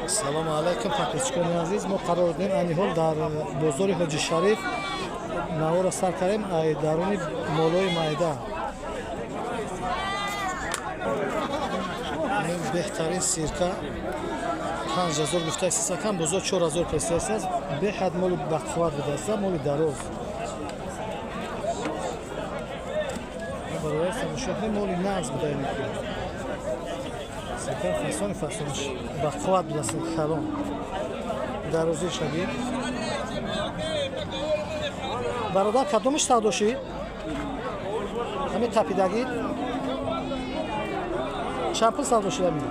салому алайкум подписчикони азиз, мо қарор додем айни ҳол дар бозори ҳоҷи шариф навора сар кардем даруни молои майда. беҳтарин сирка 5000 гуфта сисакан бозор 4000 песес аст. беҳад моли бақувват будааст, моли дароз. барои самошоҳи моли нағз будаем мекунад. сирка фасонаш бақувват будааст, калон. дарози шадид. бародар кадомиш савдошид? ҳамин тапидагид? чанд пул савдо шуда мед?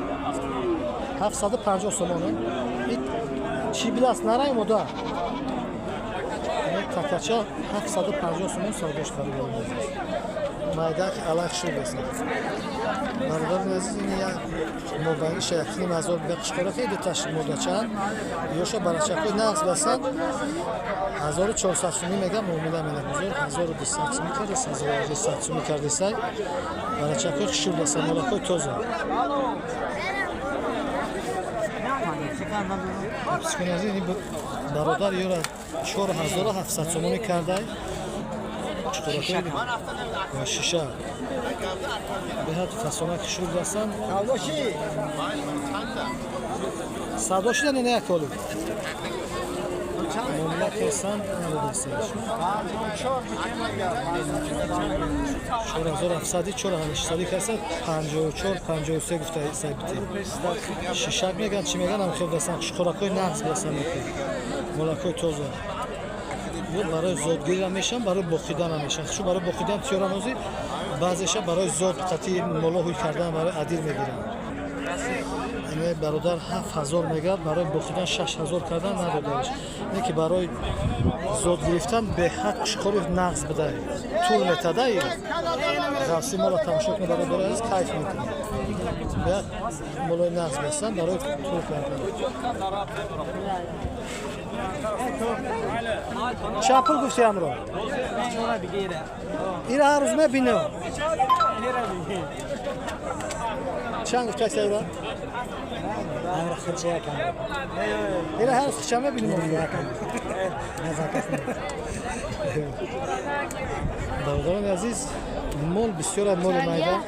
750 сомоне. Чӣ биласт нарай мода? Такача 750 сомон савдо шуда мед. майдак алак шуд аст. бародар азиз ин як мобайни шахси мазор ба қишқора хейди ташкил мода чанд ёша барачакои нағз басад 1400 сомон мега муомила мена бузур 1200 сомон кардес 1300 сомон кардесай барачакои шуд аст молакои тоза. психоанализ бародар ёра 4700 сомон кардай шиша беҳад фасона кишур дастан савдо шуда не яколи муомила кесан надодасташ 4700 4800 касад 54 53 гуфта сайбити шишак меган чи меган амхел дастан шухоракои нағз дастан молакои тоза барои зодгирӣ мешан, барои бохидан мешан. Шо барои бохидан тиёранози баъзеша барои зод қати молоҳуй кардан барои адил мегиранд. Ин бародар 7000 мегад, барои бохидан 6000 кардан надодаш. Не ки барои зод гирифтан беҳад кушқори нағз бидай. Тур метадай. ғаси мола тамошо кунед барои дораз кайф мекунад. Беҳад молои нағз бесан барои тур кардан. چند پول گفتی امرو؟ این هر روز میبینم. چند گفتی سیرا؟ امرو خرچه کن. این هر روز خرچه میبینم. نزاکت نه. دوستان عزیز، مول بسیار مول مایدا.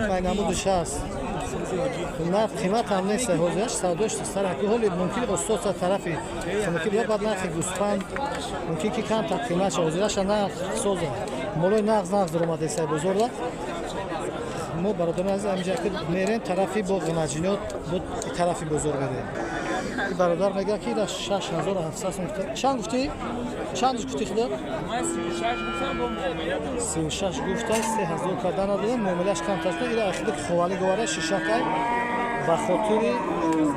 من نمودش هست. نه قیمت هم نیست حوزهش سوداش سر حالی ممکن استاد طرفی ممکن یا بعد نرخ گوسفند ممکن که کم قیمت شه حوزهش نه سوزه مولای نغز در اومده سه بزرگ ما برادران از اینجا که میرن طرفی با غنجینات بود طرفی بزرگ بده برادر میگه که 6700 چند گفتی چند گفتی خدا 36 گفته 3000 کردن داده معاملهش کم تاست اینا اخیر خوالی گواره شیشه کای با خاطر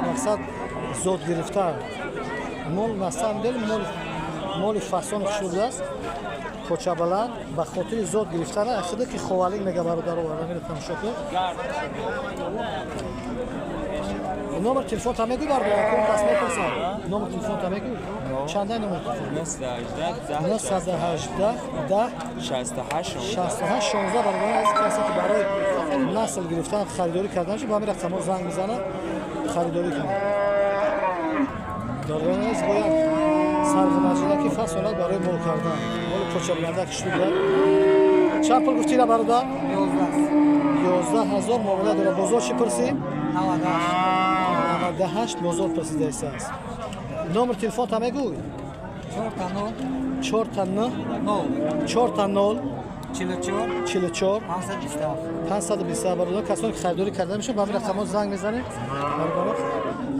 مقصد زود گرفته مول مثلا دل مول فاسون شده است کوچه بلند با خاطر زود گرفتن اخیر که خوالی میگه برادر و میره تماشا کن نمبر تلفن تا میگی برادر کن دست میپرسن نمبر تلفن تا میگی چند نمبر تلفن 918 68 16 برای از کسی که برای نسل گرفتن خریداری کردنش با همین رقم زنگ میزنه خریداری کنه دارن از باید سرغنجیده که فصلات برای مول کردن مول کوچه بلنده کشتی بیاد چند پول گفتی را برادر 11000 معامله داره بزرگ چی پرسی 98 بزرگ پرسیده است نمبر تلفن تا میگوی 4 44 520 برادر کسانی که خریداری کرده میشه با همین رقم زنگ میزنه برادر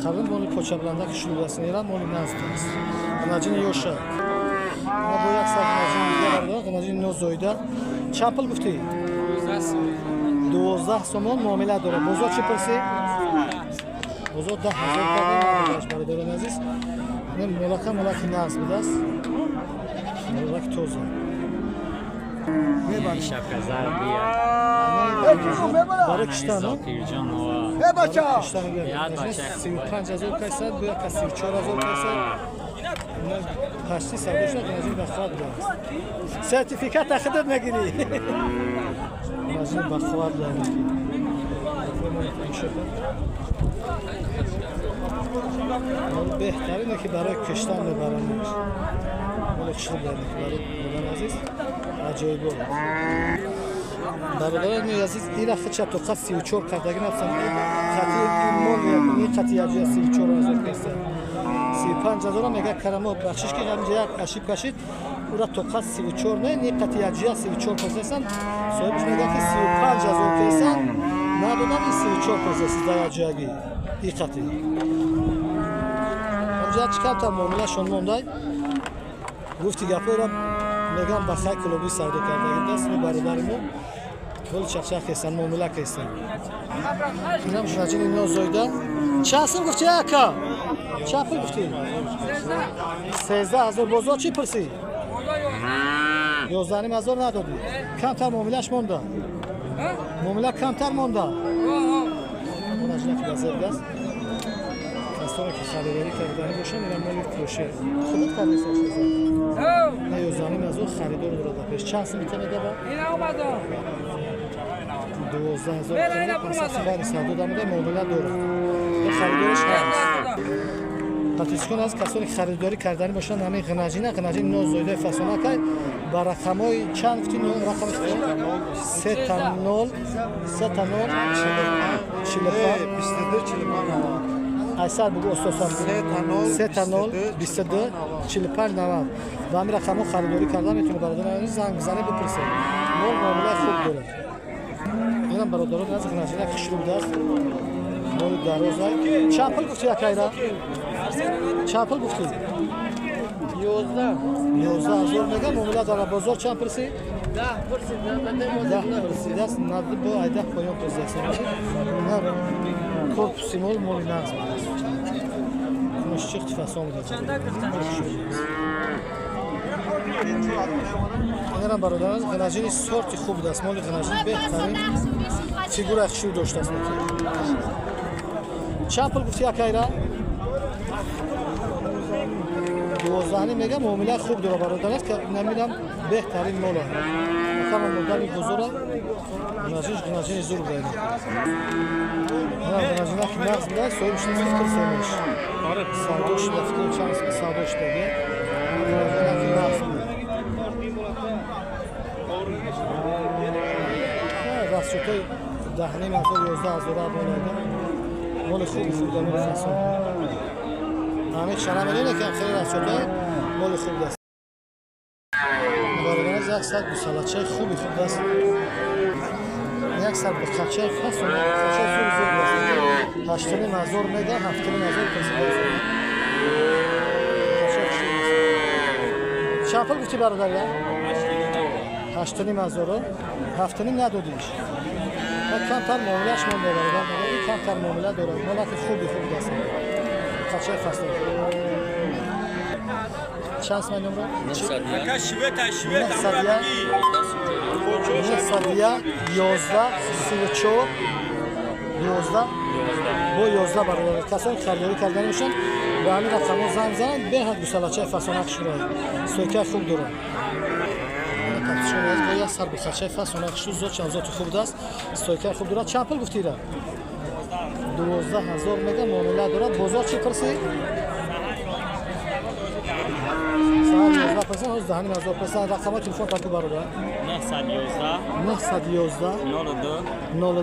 خرید مول کوچه بلنده که شروع است ایران مول نزد است غنجین یوشا ما با یک ساعت غنجین دیگه برادر غنجین نو زویده چند پول گفتی 12 سومون معامله داره بزرگ چی پرسی بزرگ 10000 کردن برادر عزیز این ملاک ناز بوده است ملاک توزه میبانی شفقزر بیاد برای کشتن کشتن بیاد 35000 پیسد باید که 34000 پیسد پشتی سرداشت غنجین بخواد داره سرتیفیکات اخدت نگیری غنجین بخواد داره بهتر اینه که برای کشتن ببرنش. مال چی برنش برای مولان عزیز عجایب بود. برادران عزیز این رفت چپ تو خط 34 کردگی نفسم خطی مول این خطی عجیب 34 از کسته 35,000 میگه کرما بخشش که همینجا یک اشیب کشید او را تو خط 34 نه این خطی عجیب 34 پرسن صاحبش میگه که 35,000 پرسن ندادم این 34 پرسن در عجیبی این خطی همینجا چیکار تا معامله شون موندای گفتی گپا را میگم بخای کلوبی سودا کرده دست برادرمون کل چخچخ هستن معامله هستن اینم شاجین اینا زایده چه اصلا گفتی اکا چه پول گفتی 13,000 بازار چی پرسی 11,000 ندادی کمتر معاملهش مونده معامله کمتر مونده منجلک بازار دست کسانی که خریداری کردن باشن میرن مال فروشه خودت خرید نه 11,000 خریدار داره پیش چند سال میتونه ده با این اومد 12,000 پس خرید صد دادم معامله داره خریدارش هست تاتیسکون از کسانی که خریداری کردن باشن همین غنجین نوزایده فسانه که با رقمای چند گفتی رقم 3 تا 0 ایسر بگو استوسان 3 تا 0 22 45 90 و همین رقمو خریداری کردن میتونه برادران زنگ بزنه بپرسه معامله خوب داره اینم برادران از غنجینه که شروع دست مال درازای چند پول گفتی اکایرا چند پول گفتی 11,000 میگم معامله داره بازار چند پرسی 10 پرسی دست ندید با ایده پایان پرسی هستن نه korpusi mol molinaz مشچخ فسان بوده اینم برادران غنجین سورت خوب است مال غنجین بهترین فیگور اخشور داشته است چند پول گفتی اکایرا 12 میگم معامله خوب داره برادران که نمیدم بهترین مال کام مدلی بزرگ غنجین زور باید غنجین که نقص میده صاحبش نمی‌فکر سرش آره سادوش دفتر چانس سادوش دیگه غنجین که نقص میده راست شده 10,000 بالاده مال خوبی داره فسون همه شرم میدونه که خیلی راست شده مال خوب است برادران یک سر بسالچه خوبی خوب است یک سر به خچه فسون خچه زور است 8,000 میگه 7,000 پرسید چند پول گفتی برادر 8,000 7,000 ندادیش کمتر معاملهش مونده برادر کمتر معامله داره مالک خوبی خوب است خچه فسون چند اسم نمره؟ اکا شویت صدیه 11 34 11 با 11 برادر کسانی خریداری کردن میشن به همین رقم‌ها زنگ زنن به هر گوسالچه فسانک شروع سویکه خوب داره تاکسیون از با یک سر بخچه فسانک شروع زود چند زود خوب است سویکه خوب داره چند پول گفتی را 12,000 میگه معامله داره بازار چی پرسی 11% هست 10,000% رقم تلفن تاکو برادر 911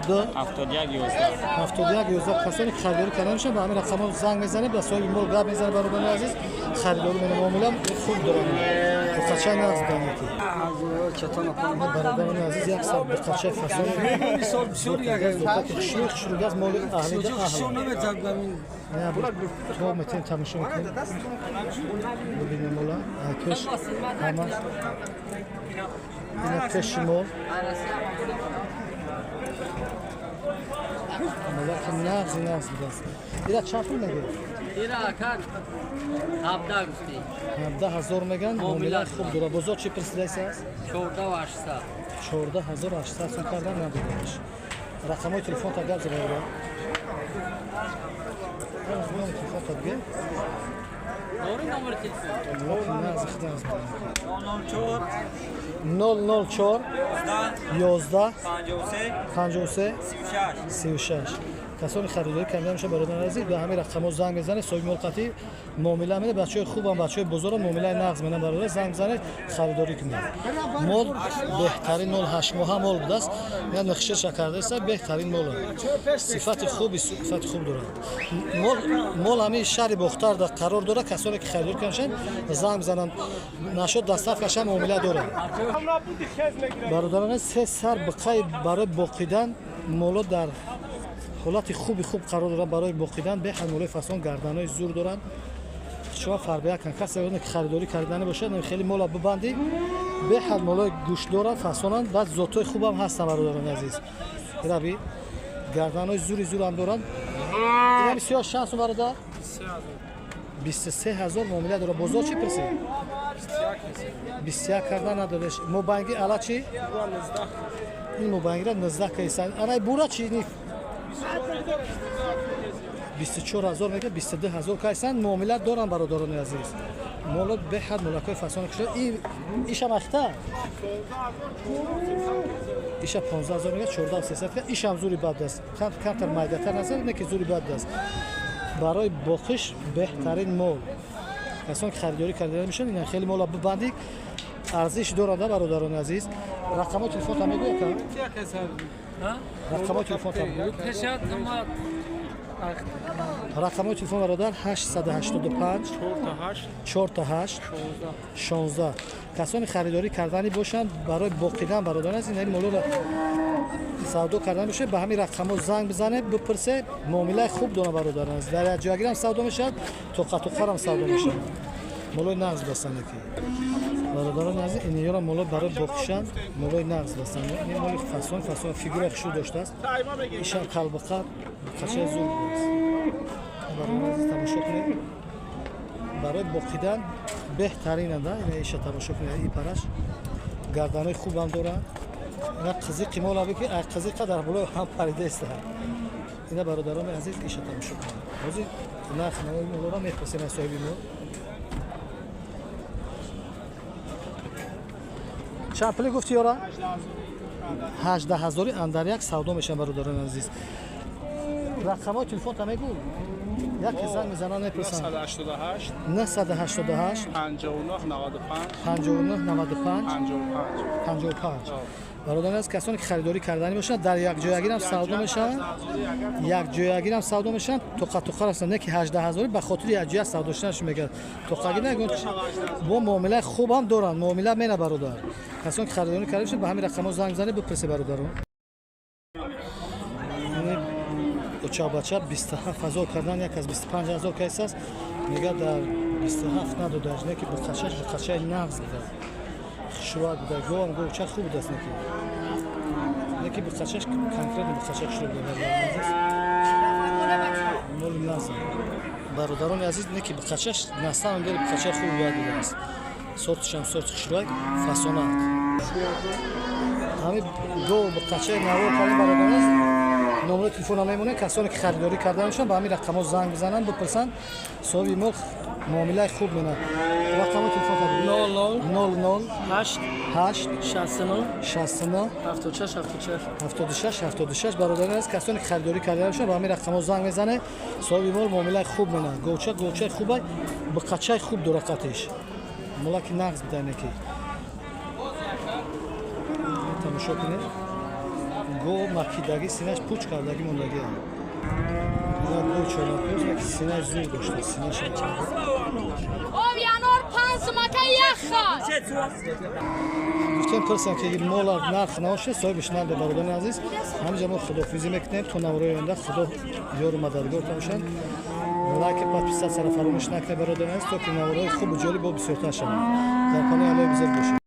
02 71 کسانی که خریداری کردن میشن به همین رقم زنگ میزنه به صاحب مول گپ میزنه برادر عزیز خریداری من معامله خوب داره خچه ناز دانیتی برادر عزیز یک سر بخچه فسون سال بسیار یک شروع از مول اهلی نه تو میتونی تماشا کنی ببینیم مولا کش همه اینا کش مول مولا که نغز بیدست اینا چند پول میگه؟ اینا کن 17 گفتی 17,000 میگن معامله خوب داره بازار چی پرسیده است؟ 14,800 14,800 کردن نبودش رقمای تلفن تا گفت زباله Doğru numara telefon. 004 11 53 36 کسانی خریداری کردن میشه برای نرزی به همین رقم‌ها زنگ بزنه صاحب ملقاتی معامله میده بچهای خوبم بچهای بزرگ معامله نقض میدن برای زنگ بزنه خریداری کنه مال بهترین مال 8 ماه مال بوده است یا نقشه شکرده است بهترین مال صفت خوب داره مال همین شهر بختر در قرار داره کسانی که خریداری کردن زنگ بزنن نشد دستف کشن معامله داره برادران سه سر بقای برای باقیدن مال در حالت خوب قرار دارن برای باقیدن به حمله فسان گردنای زور دارن شما فربه کن کسی که خریداری کردن باشه خیلی مولا ببندی به حمله گوش دارن فسانن بعد زوتای خوبم هستن برادران عزیز ربی گردنای زور هم دارن اینا بسیار شانس برادر 23000 معامله داره بازار چی پرسی 21 کردن ندادش موبایلی الا چی این موبایل را 19 کیسان انا بورا چی نی 24000 میگه 22000 کیسان معامله دارن برادران عزیز مولد به حد ملکای فسان کشته ایش هم اخته ایش 15000 میگه 14300 ایش هم زوری بد است کمتر مایدتر نظر نه که زوری بد است برای باقیش بهترین مول کسان که خریداری کرده میشن اینا خیلی مولا ببندید ارزش دارنده برادران عزیز رقم تلفن تا میگه که رقم تلفن تا رقم تلفن برادر 885 48 16 کسانی خریداری کردنی باشن برای باقیدن برادران عزیز این مولو سودا کردن میشه به همین رقم‌ها زنگ بزنه بپرسه معامله خوب دونه برادران عزیز در جایی هم سودا میشه تو قطع سودا میشه مولای نقض بستن که برادران عزیز این یارو مولا برای باقیشن مولای نقض بستن این مول فسون فیگور خشو داشته است ایشان قلب خچه زور است برادران عزیز تماشا کنید برای باقیدن بهترین انده این ایشان تماشا کنید این پرش گردنای خوب هم دارن اینا قضیه قیمال آبی که قضیه قدر بلای هم پریده است اینا برادران عزیز ایشان تماشا کنید بازی نرخ نمایی مولا میپرسیم از صاحبی مول چند پلی گفتی یارا؟ 18000 اندر یک سودا میشن برادران عزیز رقمای تلفن تا میگو یک زنگ میزنن میپرسن 988 59 95 55 برادران عزیز کسانی که خریداری کردنی باشن در یک جایگیر هم سودا میشن توقع هستن نه که 18000 به خاطر یک جای سودا شدنش میگه توقع نگون با معامله خوب هم دارن معامله مینه برادر کسانی که خریداری کردن باشن به همین رقم‌ها زنگ بزنید بپرسه برادران اوچا بچا 27000 کردن یک از 25000 کیس است میگه در 27 ندادش نه که به خشش نقض بده شواد بوده گوام گو چه خوب دست نکی به خشش کنکرت به خشش شروع بده مول لازم برادران عزیز نکی به خشش نستان دل به خشش خوب یاد بوده است سورتش هم سورت خشروای فاسونات همین گو به خشش نوار کردن برادران عزیز نمره تلفن میمونه کسانی که خریداری کردن باشن با همین رقم‌ها زنگ بزنن بپرسن صاحب مول معامله خوب میکنه رقم تلفن 008 69 76 برادران از کسانی که خریداری کردن باشن با همین رقم‌ها زنگ میزنه صاحب مول معامله خوب میکنه گوچه خوبه به قچای خوب درقتش ملاک نقض بدن کی تماشا کنید گو مکیدگی سینه‌اش پوچ کردگی موندگی یا گو چلاپوز که سینه‌اش زور داشته سینه‌اش آویانور 5 مکه یخ گفتم پرسن که مولار نرخ نباشه صاحبش نده برادران عزیز همینجا ما خدافیزی میکنیم تو نوروی آینده خدا یار و مددگار باشن لایک پادپیسا سر فراموش نکنه برادران عزیز تا که نوروی خوب و جالب و بسیار تر شود در پناه الله بزرگ باشید